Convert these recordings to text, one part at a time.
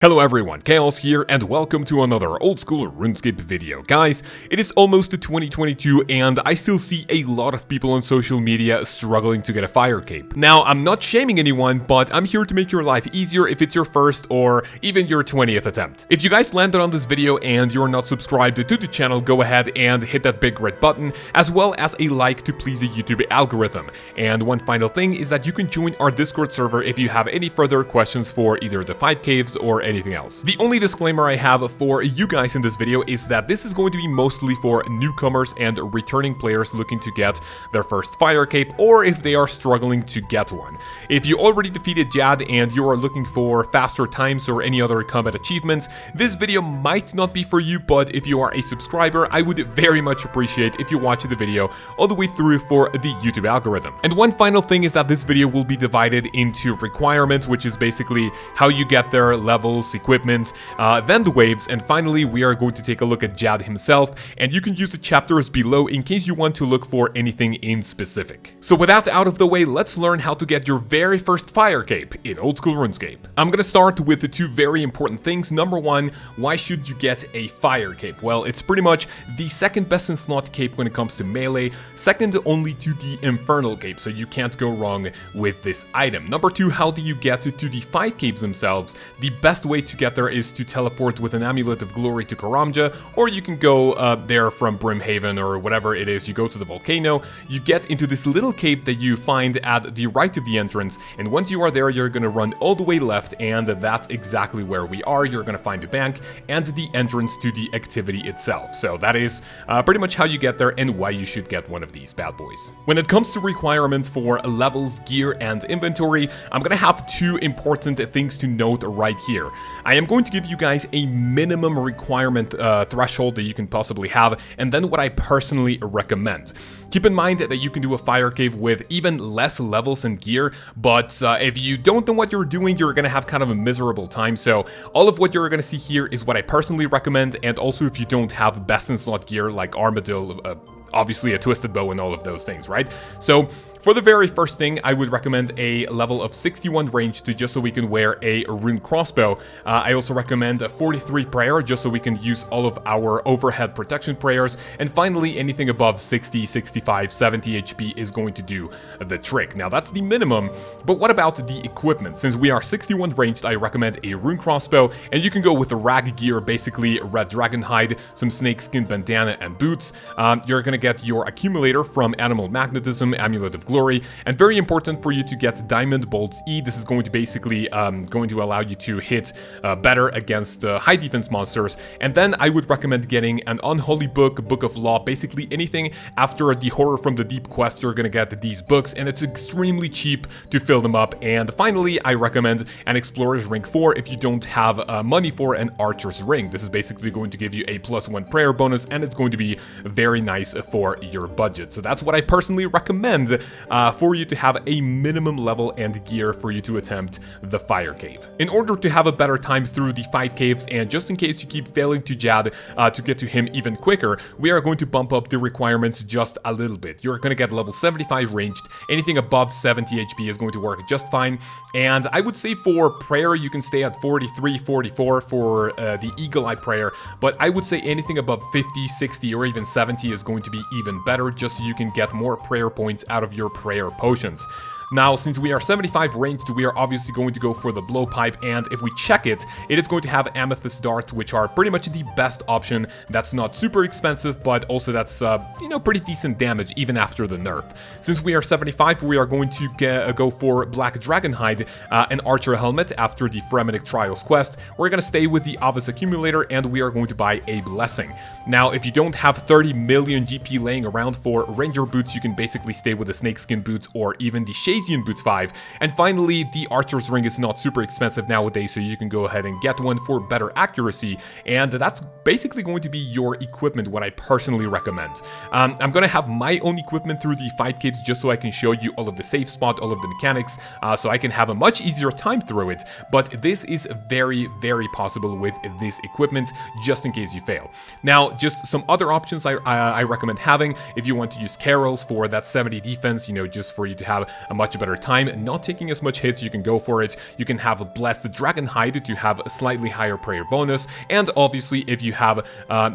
Hello everyone, Kaoz here, and welcome to another old school RuneScape video. Guys, it is almost 2022 and I still see a lot of people on social media struggling to get a fire cape. Now, I'm not shaming anyone, but I'm here to make your life easier if it's your first or even your 20th attempt. If you guys landed on this video and you're not subscribed to the channel, go ahead and hit that big red button, as well as a like to please the YouTube algorithm. And one final thing is that you can join our Discord server if you have any further questions for either the fight caves or anything else. The only disclaimer I have for you guys in this video is that this is going to be mostly for newcomers and returning players looking to get their first fire cape, or if they are struggling to get one. If you already defeated Jad and you are looking for faster times or any other combat achievements, this video might not be for you, but if you are a subscriber, I would very much appreciate if you watch the video all the way through for the YouTube algorithm. And one final thing is that this video will be divided into requirements, which is basically how you get their levels, equipment, then the waves, and finally we are going to take a look at Jad himself, and you can use the chapters below in case you want to look for anything in specific. So with that out of the way, let's learn how to get your very first fire cape in old school RuneScape. I'm gonna start with the two very important things. Number one, why should you get a fire cape? Well, it's pretty much the second best in slot cape when it comes to melee, second only to the infernal cape, so you can't go wrong with this item. Number two, how do you get to the fight capes themselves? The best way to get there is to teleport with an Amulet of Glory to Karamja, or you can go there from Brimhaven or whatever it is. You go to the volcano, you get into this little cave that you find at the right of the entrance, and once you are there, you're gonna run all the way left, and that's exactly where we are. You're gonna find the bank and the entrance to the activity itself. So that is pretty much how you get there and why you should get one of these bad boys. When it comes to requirements for levels, gear, and inventory, I'm gonna have two important things to note right here. I am going to give you guys a minimum requirement threshold that you can possibly have, and then what I personally recommend. Keep in mind that you can do a fire cave with even less levels and gear, but if you don't know what you're doing, you're gonna have kind of a miserable time. So all of what you're gonna see here is what I personally recommend, and also if you don't have best in slot gear like Armadillo, obviously a twisted bow and all of those things, right? So for the very first thing, I would recommend a level of 61 range just so we can wear a rune crossbow. I also recommend a 43 prayer just so we can use all of our overhead protection prayers. And finally, anything above 60, 65, 70 HP is going to do the trick. Now that's the minimum, but what about the equipment? Since we are 61 ranged, I recommend a rune crossbow, and you can go with the rag gear, basically red dragon hide, some snakeskin bandana, and boots. You're gonna get your accumulator from animal magnetism, amulet of glory, and very important for you to get diamond bolts E. This is going to basically going to allow you to hit better against high defense monsters. And then I would recommend getting an unholy book, book of law, basically anything after the horror from the deep quest. You're gonna get these books, and it's extremely cheap to fill them up. And finally, I recommend an explorer's ring 4 if you don't have money for an archer's ring. This is basically going to give you a +1 prayer bonus, and it's going to be very nice for your budget. So that's what I personally recommend for you to have a minimum level and gear for you to attempt the fire cave. In order to have a better time through the fight caves, and just in case you keep failing to Jad to get to him even quicker, we are going to bump up the requirements just a little bit. You're going to get level 75 ranged. Anything above 70 HP is going to work just fine. And I would say for prayer, you can stay at 43, 44 for the Eagle Eye prayer, but I would say anything above 50, 60, or even 70 is going to be even better, just so you can get more prayer points out of your prayer potions. Now, since we are 75 ranged, we are obviously going to go for the blowpipe, and if we check it, it is going to have amethyst darts, which are pretty much the best option. That's not super expensive, but also that's, pretty decent damage even after the nerf. Since we are 75, we are going to go for Black Dragon Hide, an Archer Helmet after the Fremennik Trials quest. We're going to stay with the Avis Accumulator, and we are going to buy a Blessing. Now, if you don't have 30 million GP laying around for Ranger Boots, you can basically stay with the Snakeskin Boots or even the Shazian Boots 5. And finally, the Archer's Ring is not super expensive nowadays, so you can go ahead and get one for better accuracy, and that's basically going to be your equipment, what I personally recommend. I'm gonna have my own equipment through the fight caves just so I can show you all of the safe spot, all of the mechanics, so I can have a much easier time through it, but this is very, very possible with this equipment, just in case you fail. Now, just some other options I recommend having if you want to use Carols for that 70 defense, just for you to have a much much better time, not taking as much hits, you can go for it. You can have a Blasted Dragon Hide to have a slightly higher prayer bonus, and obviously if you have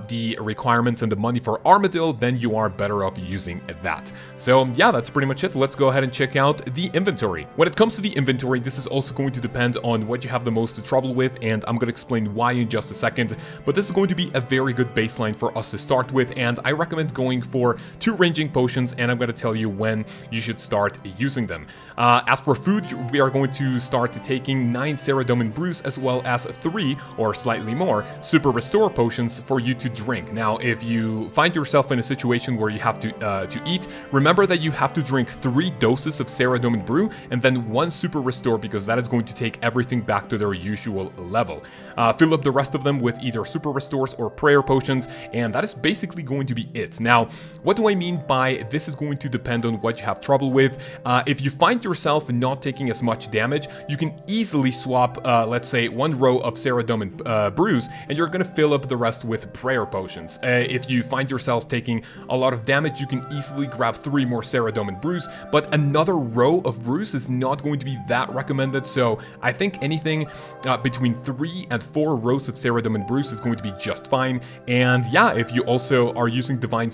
the requirements and the money for Armadillo, then you are better off using that. So yeah, that's pretty much it. Let's go ahead and check out the inventory. When it comes to the inventory, this is also going to depend on what you have the most trouble with, and I'm going to explain why in just a second, but this is going to be a very good baseline for us to start with, and I recommend going for 2 ranging potions, and I'm going to tell you when you should start using them. As for food, we are going to start taking 9 Saradomin brews as well as 3 or slightly more super restore potions for you to drink. Now, if you find yourself in a situation where you have to eat, remember that you have to drink 3 doses of Saradomin brew and then 1 super restore, because that is going to take everything back to their usual level. Fill up the rest of them with either super restores or prayer potions, and that is basically going to be it. Now, what do I mean by this is going to depend on what you have trouble with? If you find yourself not taking as much damage, you can easily swap, let's say, 1 row of Saradomin brews, and you're going to fill up the rest with prayer potions. If you find yourself taking a lot of damage, you can easily grab 3 more Saradomin brews, but another row of brews is not going to be that recommended, so I think anything between 3 and 4 rows of Saradomin brews is going to be just fine. And yeah, if you also are using divine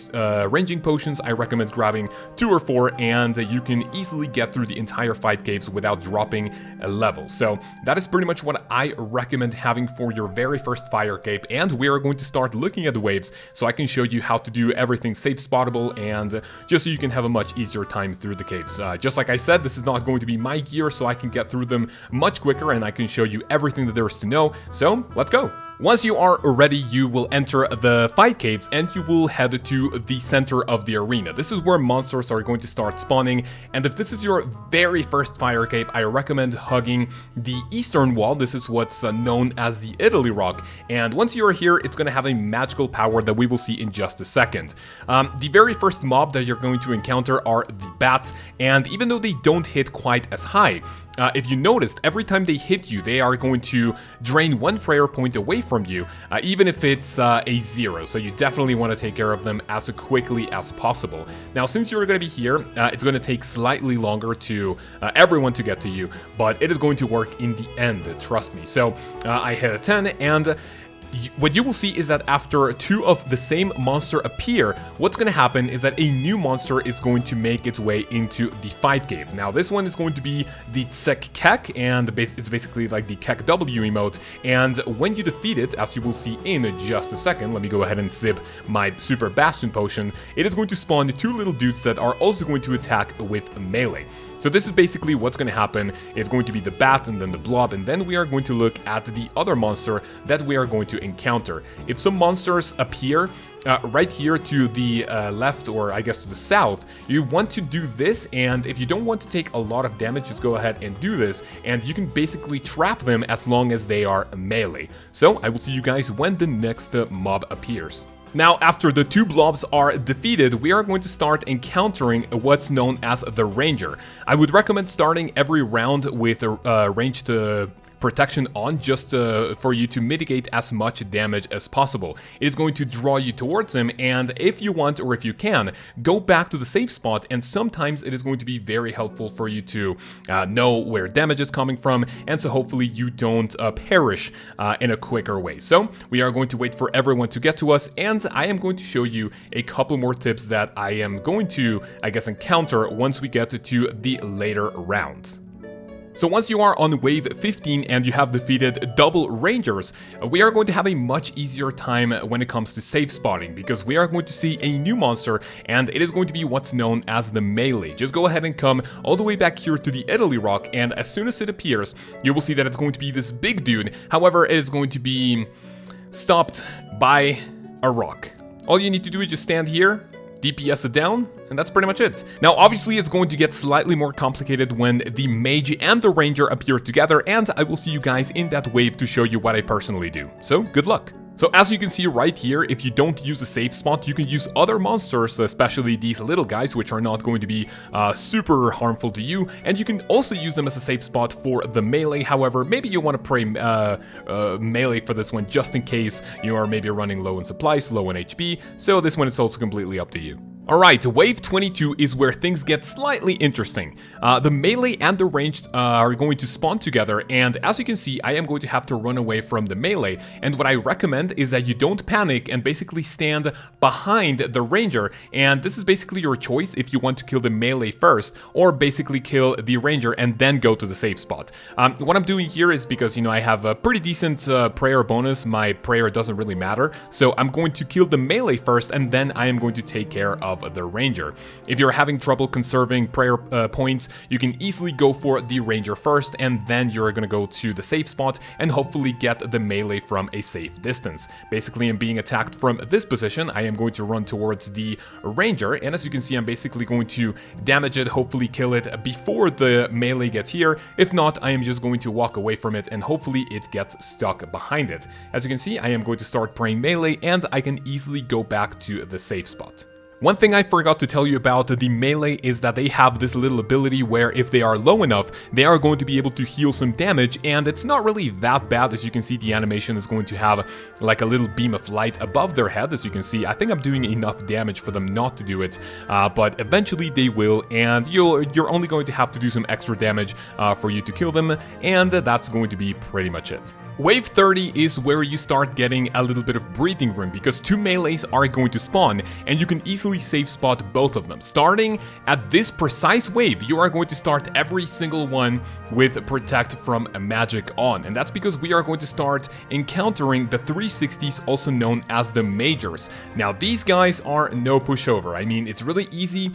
ranging potions, I recommend grabbing 2 or 4, and you can easily get through the entire fight caves without dropping a level. So that is pretty much what I recommend having for your very first fire cape, and we are going to start looking at the waves so I can show you how to do everything safe spottable, and just so you can have a much easier time through the caves. Just like I said, this is not going to be my gear, so I can get through them much quicker and I can show you everything that there is to know. So let's go. Once you are ready, you will enter the fight caves and you will head to the center of the arena. This is where monsters are going to start spawning, and if this is your very first fire cape, I recommend hugging the eastern wall. This is what's known as the Italy Rock, and once you are here, it's going to have a magical power that we will see in just a second. The very first mob that you're going to encounter are the bats, and even though they don't hit quite as high, if you noticed, every time they hit you, they are going to drain 1 prayer point away from you, even if it's a 0. So you definitely want to take care of them as quickly as possible. Now, since you're going to be here, it's going to take slightly longer to everyone to get to you, but it is going to work in the end, trust me. So I hit a 10, and what you will see is that after 2 of the same monster appear, what's going to happen is that a new monster is going to make its way into the fight cave. Now, this one is going to be the Tsek Kek, and it's basically like the Kek W emote, and when you defeat it, as you will see in just a second, let me go ahead and sip my Super Bastion potion, it is going to spawn 2 little dudes that are also going to attack with melee. So this is basically what's going to happen. It's going to be the bat and then the blob, and then we are going to look at the other monster that we are going to encounter. If some monsters appear right here to the left, or I guess to the south, you want to do this, and if you don't want to take a lot of damage, just go ahead and do this, and you can basically trap them as long as they are melee. So I will see you guys when the next mob appears. Now, after the 2 blobs are defeated, we are going to start encountering what's known as the Ranger. I would recommend starting every round with a ranged protection on, just for you to mitigate as much damage as possible. It is going to draw you towards him, and if you want, or if you can, go back to the safe spot, and sometimes it is going to be very helpful for you to know where damage is coming from, and so hopefully you don't perish in a quicker way. So we are going to wait for everyone to get to us, and I am going to show you a couple more tips that I am going to, I guess, encounter once we get to the later rounds. So once you are on wave 15 and you have defeated double rangers, we are going to have a much easier time when it comes to safe spotting, because we are going to see a new monster, and it is going to be what's known as the Melee. Just go ahead and come all the way back here to the Italy Rock, and as soon as it appears, you will see that it's going to be this big dude. However, it is going to be stopped by a rock. All you need to do is just stand here, DPS it down, and that's pretty much it. Now, obviously, it's going to get slightly more complicated when the Mage and the Ranger appear together, and I will see you guys in that wave to show you what I personally do. So, good luck! So as you can see right here, if you don't use a safe spot, you can use other monsters, especially these little guys, which are not going to be super harmful to you, and you can also use them as a safe spot for the melee. However, maybe you want to pray melee for this one, just in case you are maybe running low in supplies, low in HP, so this one is also completely up to you. Alright, wave 22 is where things get slightly interesting. The melee and the ranged are going to spawn together, and as you can see, I am going to have to run away from the melee, and what I recommend is that you don't panic and basically stand behind the ranger, and this is basically your choice if you want to kill the melee first, or basically kill the ranger and then go to the safe spot. What I'm doing here is because, you know, I have a pretty decent prayer bonus, my prayer doesn't really matter, so I'm going to kill the melee first, and then I am going to take care of the ranger. If you're having trouble conserving prayer points, you can easily go for the ranger first, and then you're gonna go to the safe spot and hopefully get the melee from a safe distance. Basically, I'm being attacked from this position. I am going to run towards the ranger, and as you can see, I'm basically going to damage it, hopefully kill it before the melee gets here. If not, I am just going to walk away from it and hopefully it gets stuck behind it. As you can see, I am going to start praying melee, and I can easily go back to the safe spot. One thing I forgot to tell you about the melee is that they have this little ability where if they are low enough, they are going to be able to heal some damage, and it's not really that bad. As you can see, the animation is going to have like a little beam of light above their head. As you can see, I think I'm doing enough damage for them not to do it, but eventually they will, and you're only going to have to do some extra damage for you to kill them, and that's going to be pretty much it. Wave 30 is where you start getting a little bit of breathing room, because two melees are going to spawn, and you can easily safe spot both of them. Starting at this precise wave, you are going to start every single one with Protect from a Magic on, and that's because we are going to start encountering the 360s, also known as the Magers. Now, these guys are no pushover. I mean, it's really easy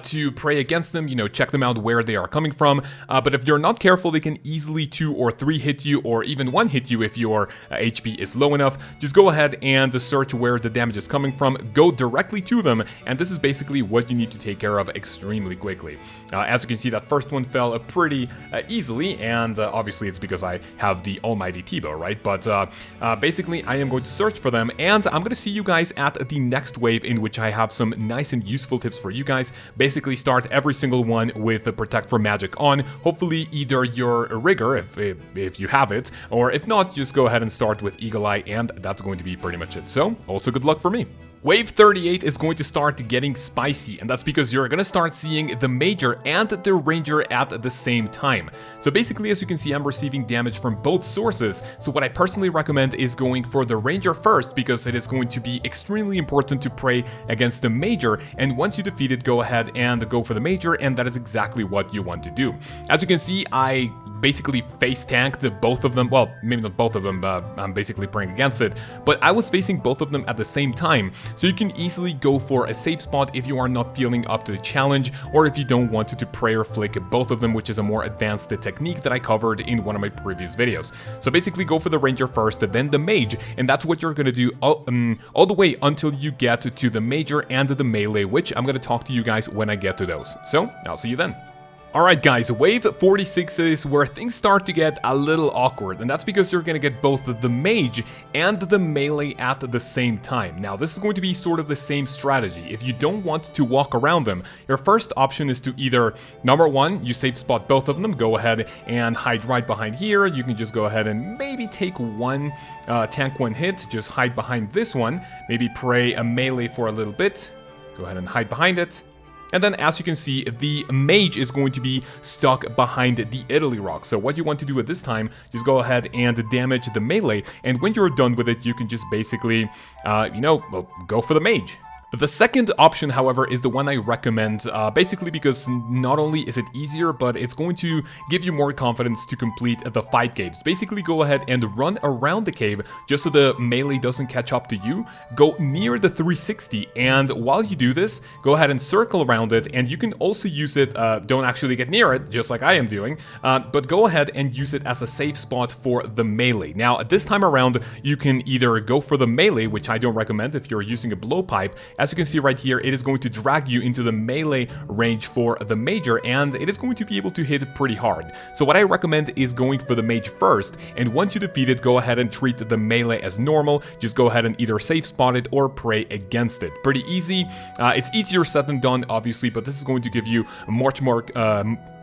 to pray against them, you know, check them out where they are coming from, but if you're not careful, they can easily 2 or 3 hit you, or even 1 hit you if your HP is low enough. Just go ahead and search where the damage is coming from, go directly to them, and this is basically what you need to take care of extremely quickly. As you can see, that first one fell pretty easily, and obviously it's because I have the almighty T-bow, right? But basically I am going to search for them, and I'm going to see you guys at the next wave, in which I have some nice and useful tips for you guys. Basically start every single one with the Protect from Magic on. Hopefully either your Rigor, if you have it, or if not, just go ahead and start with Eagle Eye, and that's going to be pretty much it. So, also good luck for me. Wave 38 is going to start getting spicy, and that's because you're going to start seeing the Major and the Ranger at the same time. So basically, as you can see, I'm receiving damage from both sources, so what I personally recommend is going for the Ranger first, because it is going to be extremely important to pray against the Major, and once you defeat it, go ahead and go for the Major, and that is exactly what you want to do. As you can see, I basically face tanked both of them. Well, maybe not both of them, I'm basically praying against it, but I was facing both of them at the same time. So you can easily go for a safe spot if you are not feeling up to the challenge, or if you don't want to prayer flick both of them, which is a more advanced technique that I covered in one of my previous videos. So basically go for the Ranger first, then the Mage, and that's what you're gonna do all the way until you get to the Major and the Melee, which I'm gonna talk to you guys when I get to those. So I'll see you then. Alright guys, wave 46 is where things start to get a little awkward, and that's because you're gonna get both the Mage and the Melee at the same time. Now, this is going to be sort of the same strategy. If you don't want to walk around them, your first option is to either, number one, you safe spot both of them, go ahead and hide right behind here. You can just go ahead and maybe take one, tank one hit, just hide behind this one, maybe pray a Melee for a little bit, go ahead and hide behind it. And then, as you can see, the Mage is going to be stuck behind the Italy rock. So what you want to do at this time, just go ahead and damage the Melee, and when you're done with it, you can just basically, go for the Mage. The second option, however, is the one I recommend, basically because not only is it easier, but it's going to give you more confidence to complete the fight caves. Basically, go ahead and run around the cave just so the Melee doesn't catch up to you. Go near the 360, and while you do this, go ahead and circle around it, and you can also use it, don't actually get near it, just like I am doing, but go ahead and use it as a safe spot for the Melee. Now, at this time around, you can either go for the Melee, which I don't recommend if you're using a blowpipe. As you can see right here, it is going to drag you into the melee range for the Major, and it is going to be able to hit pretty hard. So what I recommend is going for the Mage first, and once you defeat it, go ahead and treat the melee as normal. Just go ahead and either safe spot it or pray against it. Pretty easy. It's easier said than done, obviously, but this is going to give you much more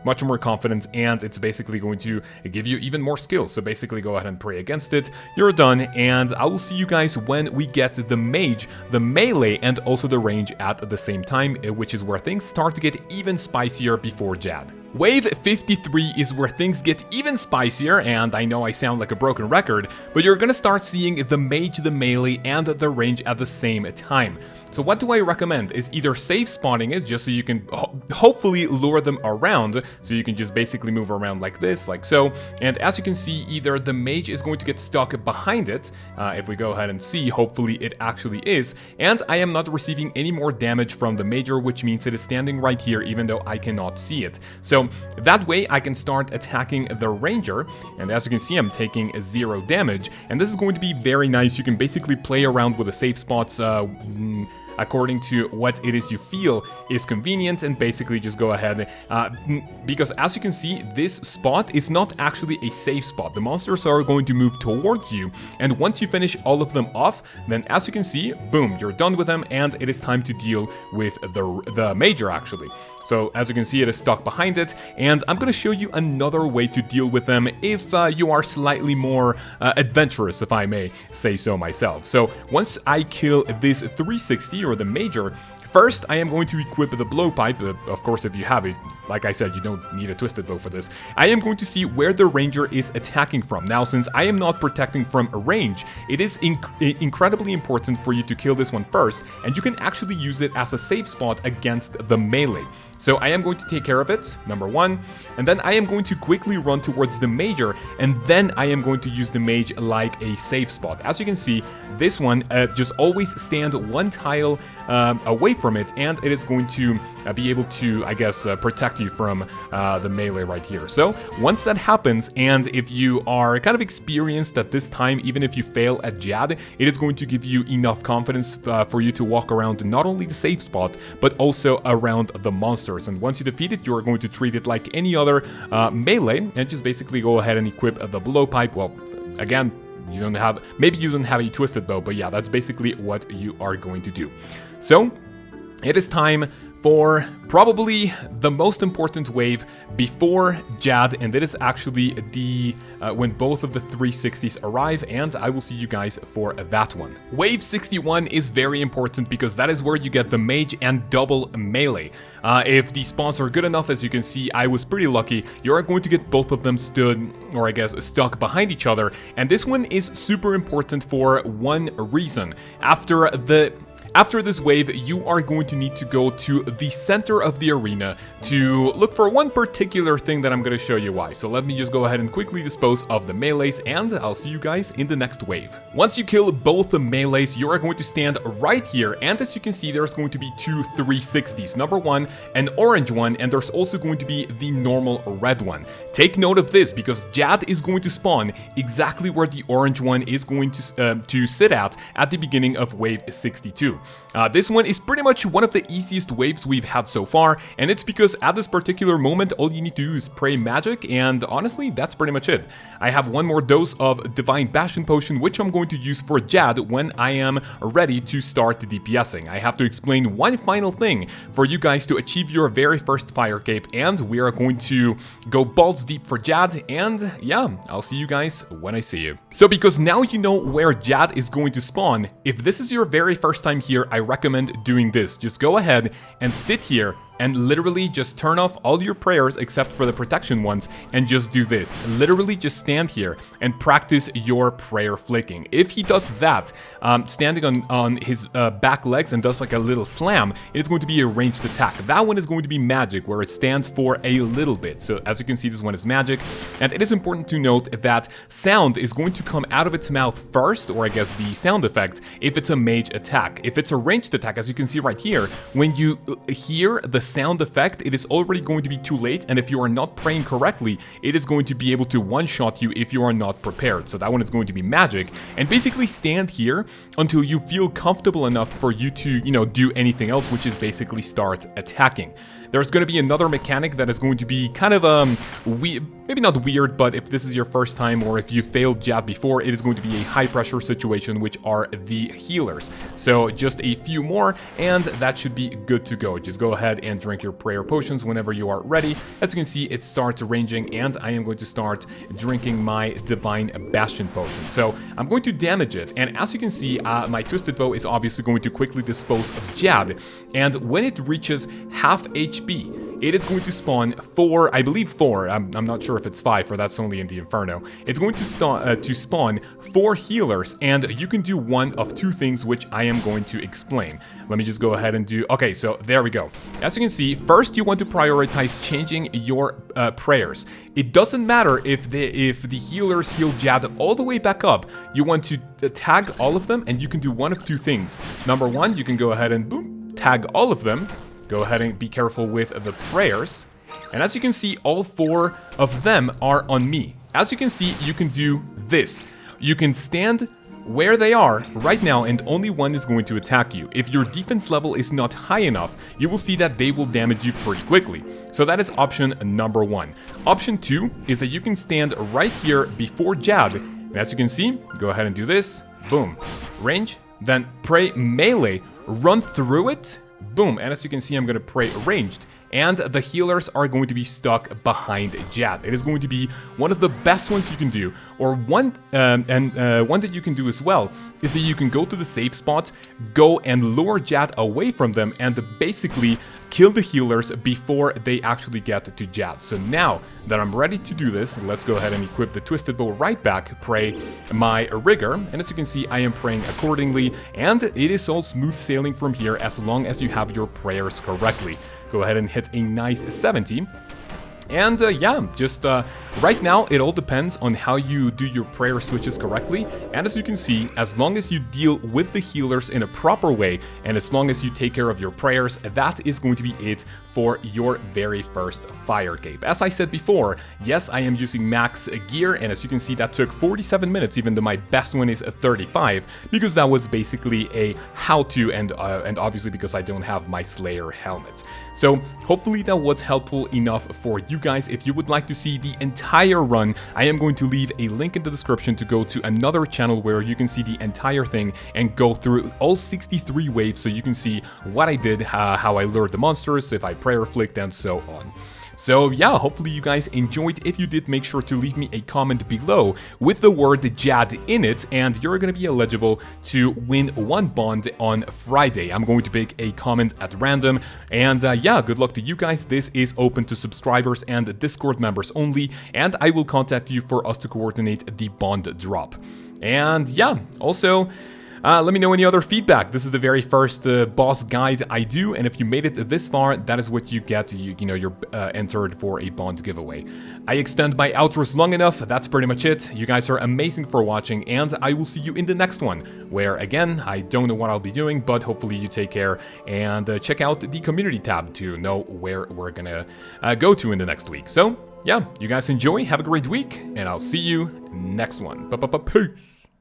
much more confidence, and it's basically going to give you even more skills. So basically go ahead and pray against it. You're done, and I will see you guys when we get the Mage, the Melee, and also the Range at the same time, which is where things start to get even spicier before Jad. Wave 53 is where things get even spicier, and I know I sound like a broken record, but you're gonna start seeing the Mage, the Melee, and the Range at the same time. So what do I recommend is either safe spawning it, just so you can hopefully lure them around, so you can just basically move around like this, like so, and as you can see, either the Mage is going to get stuck behind it, if we go ahead and see, hopefully it actually is, and I am not receiving any more damage from the Major, which means it is standing right here, even though I cannot see it. So that way I can start attacking the Ranger, and as you can see, I'm taking 0 damage, and this is going to be very nice. You can basically play around with the safe spots, according to what it is you feel is convenient, and basically just go ahead, because as you can see, this spot is not actually a safe spot. The monsters are going to move towards you, and once you finish all of them off, then as you can see, boom, you're done with them, and it is time to deal with the Major actually. So as you can see, it is stuck behind it, and I'm gonna show you another way to deal with them if you are slightly more adventurous, if I may say so myself. So once I kill this 360 or the Major, first, I am going to equip the blowpipe. Of course, if you have it, like I said, you don't need a twisted bow for this. I am going to see where the Ranger is attacking from. Now, since I am not protecting from a range, it is incredibly important for you to kill this one first, and you can actually use it as a safe spot against the Melee. So I am going to take care of it, number 1, and then I am going to quickly run towards the Major, and then I am going to use the Mage like a safe spot. As you can see, this one just always stand 1 tile away from it, and it is going to be able to, I guess, protect you from the Melee right here. So once that happens, and if you are kind of experienced at this time, even if you fail at Jad, it is going to give you enough confidence for you to walk around not only the safe spot, but also around the monster. And once you defeat it, you're going to treat it like any other Melee, and just basically go ahead and equip the blowpipe. Well, again, you don't have, maybe you don't have a twisted bow, but yeah, that's basically what you are going to do. So it is time for probably the most important wave before Jad, and that is actually the when both of the 360s arrive, and I will see you guys for that one. Wave 61 is very important because that is where you get the Mage and double Melee. If the spawns are good enough, as you can see, I was pretty lucky. You're going to get both of them stood, or I guess stuck behind each other, and this one is super important for one reason. After this wave, you are going to need to go to the center of the arena to look for one particular thing that I'm going to show you why. So let me just go ahead and quickly dispose of the melees, and I'll see you guys in the next wave. Once you kill both the melees, you are going to stand right here, and as you can see, there's going to be 2 360s. Number 1, an orange one, and there's also going to be the normal red one. Take note of this, because Jad is going to spawn exactly where the orange one is going to sit at the beginning of wave 62. This one is pretty much one of the easiest waves we've had so far, and it's because at this particular moment, all you need to do is pray magic, and honestly, that's pretty much it. I have one more dose of Divine Bastion Potion, which I'm going to use for Jad when I am ready to start DPSing. I have to explain one final thing for you guys to achieve your very first Fire Cape, and we are going to go balls deep for Jad, and yeah, I'll see you guys when I see you. So because now you know where Jad is going to spawn, if this is your very first time here, I recommend doing this. Just go ahead and sit here and literally just turn off all your prayers except for the protection ones, and just do this. Literally just stand here and practice your prayer flicking. If he does that, standing on his back legs and does like a little slam, it's going to be a ranged attack. That one is going to be magic, where it stands for a little bit. So as you can see, this one is magic, and it is important to note that sound is going to come out of its mouth first, or I guess the sound effect, if it's a mage attack. If it's a ranged attack, as you can see right here, when you hear the sound effect, it is already going to be too late, and if you are not praying correctly, it is going to be able to one-shot you if you are not prepared. So that one is going to be magic, and basically stand here until you feel comfortable enough for you to, you know, do anything else, which is basically start attacking. There's going to be another mechanic that is going to be kind of maybe not weird, but if this is your first time or if you failed Jad before, it is going to be a high pressure situation, which are the healers. So just a few more and that should be good to go. Just go ahead and drink your prayer potions whenever you are ready. As you can see, it starts ranging and I am going to start drinking my Divine Bastion potion. So I'm going to damage it, and as you can see, my Twisted Bow is obviously going to quickly dispose of Jad, and when it reaches half HP, it is going to spawn I believe four, I'm not sure if it's 5 or that's only in the Inferno. It's going to spawn 4 healers, and you can do one of 2 things, which I am going to explain. Let me just go ahead and do, okay, so there we go. As you can see, first you want to prioritize changing your prayers. It doesn't matter if the healers heal Jad all the way back up, you want to tag all of them, and you can do one of 2 things. Number 1, you can go ahead and boom, tag all of them. Go ahead and be careful with the prayers. And as you can see, all 4 of them are on me. As you can see, you can do this. You can stand where they are right now and only one is going to attack you. If your defense level is not high enough, you will see that they will damage you pretty quickly. So that is option number 1. Option 2 is that you can stand right here before Jad. And as you can see, go ahead and do this. Boom. Range. Then pray melee. Run through it. Boom, and as you can see, I'm going to pray ranged, and the healers are going to be stuck behind Jad. It is going to be one of the best ones you can do, or one that you can do as well, is that you can go to the safe spot, go and lure Jad away from them, and basically kill the healers before they actually get to Jad. So now that I'm ready to do this, let's go ahead and equip the Twisted Bow right back, pray my Rigor, and as you can see, I am praying accordingly, and it is all smooth sailing from here as long as you have your prayers correctly. Go ahead and hit a nice 70. And yeah, just right now it all depends on how you do your prayer switches correctly, and as you can see, as long as you deal with the healers in a proper way, and as long as you take care of your prayers, that is going to be it for your very first fire cape. As I said before, yes, I am using max gear, and as you can see, that took 47 minutes, even though my best one is 35, because that was basically a how-to, and obviously because I don't have my Slayer helmet. So hopefully that was helpful enough for you guys. If you would like to see the entire run, I am going to leave a link in the description to go to another channel where you can see the entire thing and go through all 63 waves, so you can see what I did, how I lured the monsters, if I prayer flicked, and so on. So yeah, hopefully you guys enjoyed. If you did, make sure to leave me a comment below with the word Jad in it, and you're going to be eligible to win 1 bond on Friday. I'm going to pick a comment at random, and yeah, good luck to you guys. This is open to subscribers and Discord members only, and I will contact you for us to coordinate the bond drop. And yeah, also, let me know any other feedback. This is the very first boss guide I do, and if you made it this far, that is what you get. You know, you're entered for a bond giveaway. I extend my outros long enough. That's pretty much it. You guys are amazing for watching, and I will see you in the next one, where, again, I don't know what I'll be doing, but hopefully you take care, and check out the community tab to know where we're gonna go to in the next week. So, yeah, you guys enjoy, have a great week, and I'll see you next one. Peace!